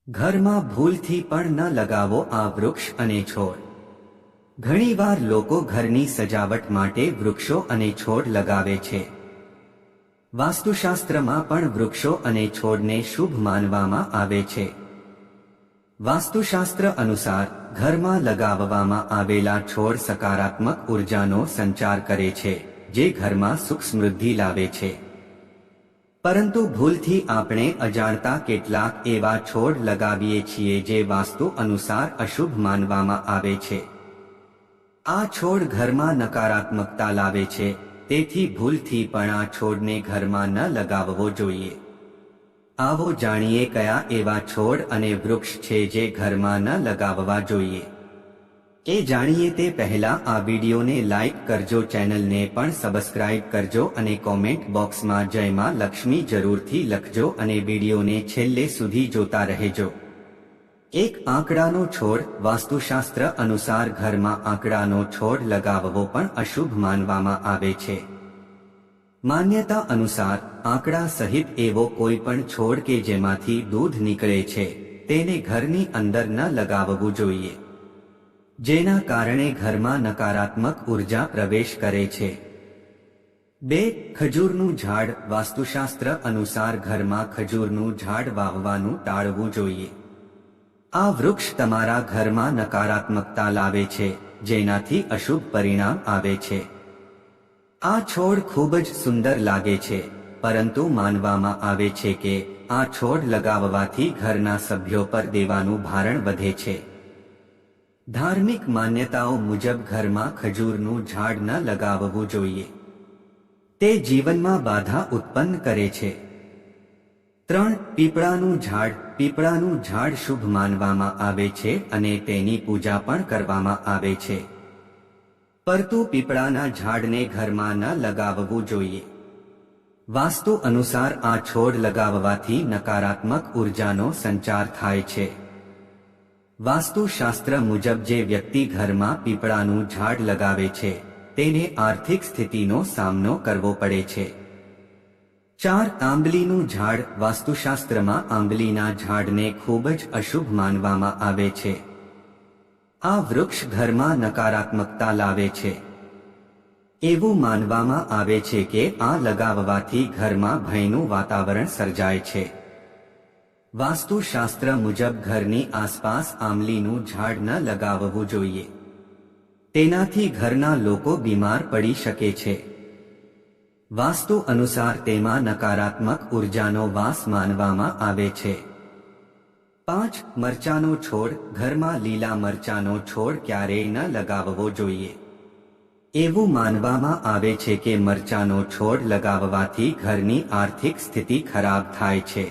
ઘરમાં ભૂલથી પણ ન લગાવો આ વૃક્ષ અને છોડ. ઘણીવાર લોકો ઘરની સજાવટ માટે વૃક્ષો અને છોડ લગાવે છે. વાસ્તુશાસ્ત્રમાં પણ વૃક્ષો અને છોડને શુભ માનવામાં આવે છે. વાસ્તુશાસ્ત્ર અનુસાર ઘરમાં લગાવવામાં આવેલા છોડ સકારાત્મક ઉર્જાનો સંચાર કરે છે, જે ઘરમાં સુખ સમૃદ્ધિ લાવે છે. પરંતુ ભૂલથી આપણે અજાણતા કેટલાક એવા છોડ લગાવીએ છીએ જે વાસ્તુ અનુસાર અશુભ માનવામાં આવે છે. આ છોડ ઘરમાં નકારાત્મકતા લાવે છે, તેથી ભૂલથી પણ આ છોડને ઘરમાં ન લગાવવો જોઈએ. આવો જાણીએ કયા એવા છોડ અને વૃક્ષ છે જે ઘરમાં ન લગાવવા જોઈએ. એ જાણીએ તે પહેલા આ વિડીયોને લાઈક કરજો, ચેનલને પણ સબસ્ક્રાઇબ કરજો અને કોમેન્ટ બોક્સમાં જય માં લક્ષ્મી જરૂરથી લખજો અને વિડીયોને છેલ્લે સુધી જોતા રહેજો. એક આંકડાનો છોડ. વાસ્તુશાસ્ત્ર અનુસાર ઘરમાં આંકડાનો છોડ લગાવવો પણ અશુભ માનવામાં આવે છે. માન્યતા અનુસાર આંકડા સહિત એવો કોઈ પણ છોડ કે જેમાંથી દૂધ નીકળે છે તેને ઘરની અંદર ન લગાવવું જોઈએ, જેના કારણે ઘરમાં નકારાત્મક ઉર્જા પ્રવેશ કરે છે. 2. ખજૂરનું ઝાડ. વાસ્તુશાસ્ત્ર અનુસાર ઘરમાં ખજૂરનું ઝાડ વાવવાનું ટાળવું જોઈએ. આ વૃક્ષ તમારા ઘરમાં નકારાત્મકતા લાવે છે, જેનાથી અશુભ પરિણામ આવે છે. આ છોડ ખૂબ જ સુંદર લાગે છે, પરંતુ માનવામાં આવે છે કે આ છોડ લગાવવાથી ઘરના સભ્યો પર દેવાનું ભારણ વધે છે. ધાર્મિક માન્યતાઓ મુજબ ઘરમાં ખજૂરનું ઝાડ ન લગાવવું જોઈએ. તે જીવનમાં બાધા ઉત્પન્ન કરે છે. 3. પીપળાનું ઝાડ. પીપળાનું ઝાડ શુભ માનવામાં આવે છે અને તેની પૂજા પણ કરવામાં આવે છે. પરંતુ પીપળાના ઝાડને ઘરમાં ન લગાવવું જોઈએ. વાસ્તુ અનુસાર આ છોડ લગાવવાથી નકારાત્મક ઉર્જાનો સંચાર થાય છે. વાસ્તુશાસ્ત્ર મુજબ જે વ્યક્તિ ઘરમાં પીપળાનું ઝાડ લગાવે છે તેને આર્થિક સ્થિતિનો સામનો કરવો પડે છે. 4. આંબલીનું ઝાડ. વાસ્તુશાસ્ત્રમાં આંબલીના ઝાડને ખૂબ જ અશુભ માનવામાં આવે છે. આ વૃક્ષ ઘરમાં નકારાત્મકતા લાવે છે. એવું માનવામાં આવે છે કે આ લગાવવાથી ઘરમાં ભયનું વાતાવરણ સર્જાય છે. વાસ્તુશાસ્ત્ર મુજબ ઘરની આસપાસ આંબલીનું ઝાડ ન લગાવવું જોઈએ. તેનાથી ઘરના લોકો બીમાર પડી શકે છે. વાસ્તુ અનુસાર તેમાં નકારાત્મક ઉર્જાનો વાસ માનવામાં આવે છે. 5. મરચાનો છોડ. ઘરમાં લીલા મરચાનો છોડ ક્યારેય ન લગાવવો જોઈએ. એવું માનવામાં આવે છે કે મરચાનો છોડ લગાવવાથી ઘરની આર્થિક સ્થિતિ ખરાબ થાય છે.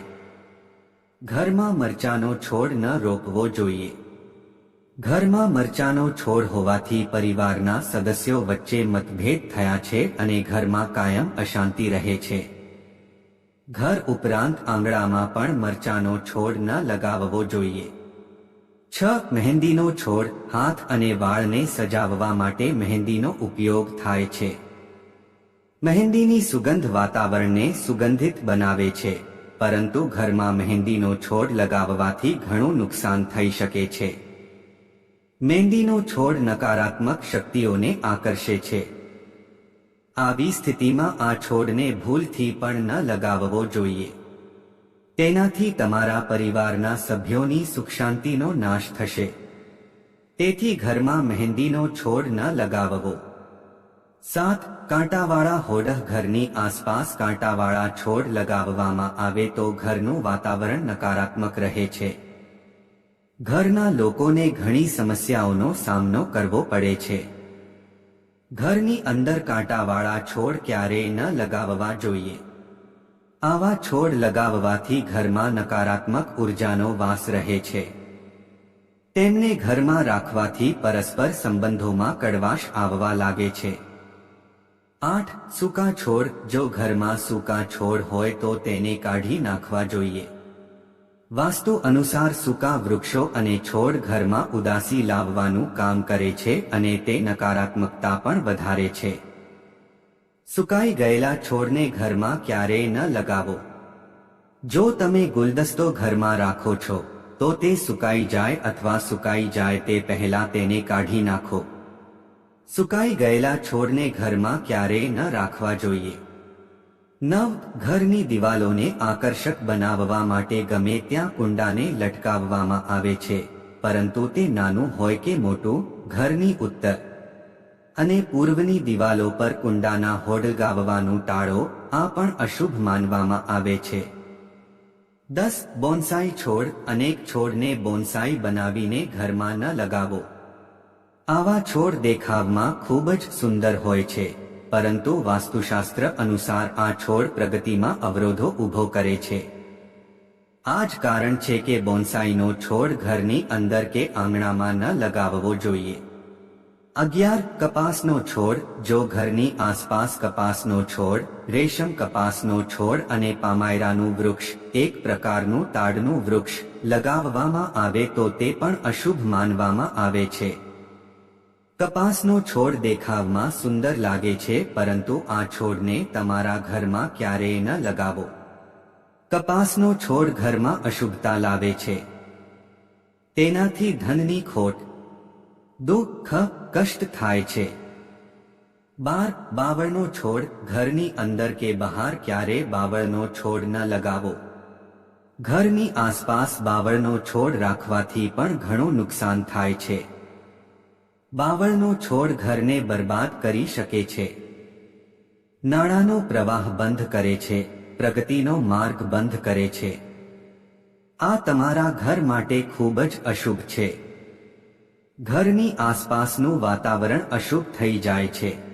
ઘરમાં મરચાનો છોડ ન રોપવો જોઈએ. ઘરમાં મરચાનો છોડ હોવાથી પરિવારના સદસ્યો વચ્ચે મતભેદ થયા છે અને ઘરમાં કાયમ અશાંતિ રહે છે. ઘર ઉપરાંત આંગણામાં પણ મરચાનો છોડ ન લગાવવો જોઈએ. 6. મહેંદીનો છોડ. હાથ અને વાળને સજાવવા માટે મહેંદીનો ઉપયોગ થાય છે. મહેંદીની સુગંધ વાતાવરણને સુગંધિત બનાવે છે, પરંતુ ઘરમાં મહેંદીનો છોડ લગાવવાથી ઘણું નુકસાન થઈ શકે છે. મહેંદીનો છોડ નકારાત્મક શક્તિઓને આકર્ષે છે. આવી સ્થિતિમાં આ છોડને ભૂલથી પણ ન લગાવવો જોઈએ. તેનાથી તમારા પરિવારના સભ્યોની સુખશાંતિનો નાશ થશે. તેથી ઘરમાં મહેંદીનો છોડ ન લગાવવો. 7. કાંટાવાળા હોડહ. ઘરની આસપાસ કાંટાવાળા છોડ લગાવવામાં આવે તો ઘરનું વાતાવરણ નકારાત્મક રહે છે. ઘરના લોકોને ઘણી સમસ્યાઓનો સામનો કરવો પડે છે. ઘરની અંદર કાંટાવાળા છોડ ક્યારેય ન લગાવવા જોઈએ. આવા છોડ લગાવવાથી ઘરમાં નકારાત્મક ઉર્જાનો વાસ રહે છે. તેમને ઘરમાં રાખવાથી પરસ્પર સંબંધોમાં કડવાશ આવવા લાગે છે. 8. સૂકા છોડ. જો ઘરમાં સૂકા છોડ હોય તો તેને કાઢી નાખવા જોઈએ. વાસ્તુ અનુસાર સૂકા વૃક્ષો અને છોડ ઘરમાં ઉદાસી લાવવાનું કામ કરે છે અને તે નકારાત્મકતા પણ વધારે છે. સુકાઈ ગયેલા છોડને ઘરમાં ક્યારેય ન લગાવો. જો તમે ગુલદસ્તો ઘરમાં રાખો છો તો તે સુકાઈ જાય અથવા સુકાઈ જાય તે પહેલા તેને કાઢી નાખો. સુકાઈ ગયેલા છોડને ઘરમાં ક્યારેય ન રાખવા જોઈએ. 9. ઘરની દિવાલોને આકર્ષક બનાવવા માટે ગમે ત્યાં કુંડાને લટકાવવામાં આવે છે, પરંતુ તે નાનું હોય કે મોટું, ઘરની ઉત્તર અને પૂર્વની દિવાલો પર કુંડાના હોડ લગાવવાનું ટાળો. આ પણ અશુભ માનવામાં આવે છે. 10. બોન્સાઈ છોડ. અનેક છોડને બોન્સાઈ બનાવીને ઘરમાં ન લગાવો. આવા છોડ દેખાવમાં ખૂબ જ સુંદર હોય છે, પરંતુ વાસ્તુશાસ્ત્ર અનુસાર આ છોડ પ્રગતિમાં અવરોધો ઊભો કરે છે. આ જ કારણ છે કે બોન્સાઈનો છોડ ઘરની અંદર કે આંગણામાં ન લગાવવો જોઈએ. 11. કપાસનો છોડ. જો ઘરની આસપાસ કપાસનો છોડ, રેશમ કપાસનો છોડ અને પામાયરાનું વૃક્ષ, એક પ્રકારનું તાડનું વૃક્ષ, લગાવવામાં આવે તો તે પણ અશુભ માનવામાં આવે છે. કપાસનો છોડ દેખાવમાં સુંદર લાગે છે, પરંતુ આ છોડને તમારા ઘરમાં ક્યારેય ન લગાવો. કપાસનો છોડ ઘરમાં અશુભતા લાવે છે. તેનાથી ધનની ખોટ, દુઃખ, કષ્ટ થાય છે. 12. બાવળનો છોડ. ઘરની અંદર કે બહાર ક્યારેય બાવળનો છોડ ન લગાવો. ઘરની આસપાસ બાવળનો છોડ રાખવાથી પણ ઘણું નુકસાન થાય છે. બાવળનો છોડ ઘરને બરબાદ કરી શકે છે. નાણાંનો પ્રવાહ બંધ કરે છે, પ્રગતિનો માર્ગ બંધ કરે છે. આ તમારા ઘર માટે ખૂબ જ અશુભ છે. ઘરની આસપાસનું વાતાવરણ અશુભ થઈ જાય છે.